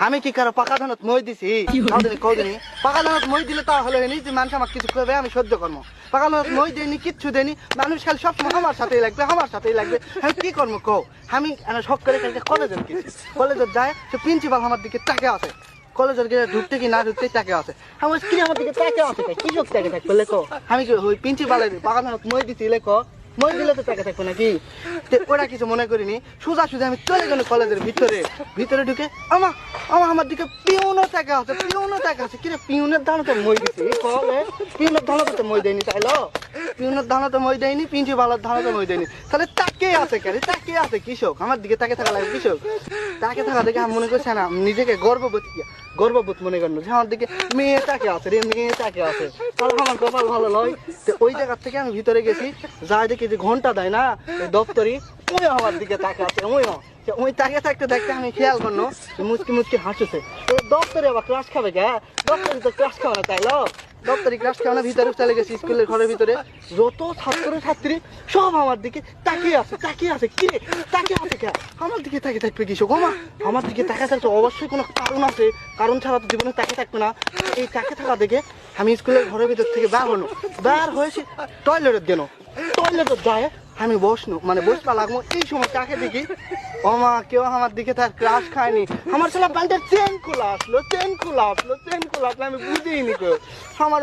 আমি কি কারো পাকা ধানত মই দিছি? কদিনই পাকা ধানত মই দিলে তাহলে যে মানুষ আমাকে কিছু করবে আমি সহ্য করবো। পাকা ধানত মই দেয়নি, কিচ্ছু দেয়নি, মানুষ খালি সবসময় আমার সাথেই লাগবে, আমার সাথেই লাগবে। আমি কি করবো কও? আমি শখ করে কালকে কলেজে গেছি, কলেজে যায় সে প্রিন্সিপাল আমার দিকে তাকে আছে, কলেজের গিয়ে ঢুকতে কি না ঢুকতে তাকে আছে। আমার স্ত্রী আমার দিকে তাকে আছে, কি যোগ তাকে থাকবে লেখো? আমি কি ওই প্রিন্সিপালের পাকা ধানত মই দিছি লেখো? মই দিলে তো টাকা থাকবো নাকি? ওরা কিছু মনে করিনি, সোজা সোজা আমি চলে গেল কলেজের ভিতরে ঢুকে আমার দিকে পিউনও টাকা আছে, পিউনও টাকা আছে। কিরে পিউনের দানা তো মই দিছি, পিউনের দানা তো মই দেয়নি, তাইলো পিউনের দানা তো মই দেয়নি, প্রিন্সিপালের দানা তো মই দেয়নি, তাহলে তাকে আছে কেন? তাকে আছে কৃষক, আমার দিকে তাকে থাকা লাগে কৃষক। তাকে থাকা দেখে আমি মনে করছি না, নিজেকে গর্ববোধ মনে করেন যে আমার দিকে মেয়েটাকে আছে রে, মেয়েটাকে আছে, তাহলে আমার কপাল ভালো নয়। তো ওই জায়গার থেকে আমি ভিতরে গেছি, যাই দেখি যে ঘন্টা দেয় না দপ্তরি, ওই আমার দিকে তাকে আছে, ওই তাকে থাকতে দেখতে আমি খেয়াল করলো মুচকি হাসছে। দপ্তরে আবার ক্লাস খাবে কে? দপ্তরি তো ক্লাস খাবে না, তাইলো দপ্তরি ক্লাস খাবে না। ভিতরে চলে গেছি স্কুলের ঘরের ভিতরে, যত ছাত্রী সব আমার দিকে তাকিয়ে আছে। কি রে তাকিয়ে আছে কে? আমার দিকে তাকিয়ে থাকবে কি শোকমা? আমার দিকে তাকিয়ে থাকছে অবশ্যই কোনো কারণ আছে, কারণ ছাড়া তো জীবনে তাকিয়ে থাকবে না। এই তাকিয়ে থাকা দেখে আমি স্কুলের ঘরের ভিতর থেকে বার হয়েছি টয়লেটের জন্য। টয়লেটে যায় আমি বসবা লাগবো, এই সময় তাকে দেখি ওমা কেউ আমার দিকে তার ক্লাস খায়নি। আমার ছেলে প্যান্টের চেন খোলা আসলো, আমি বুঝিনি কেউ আমার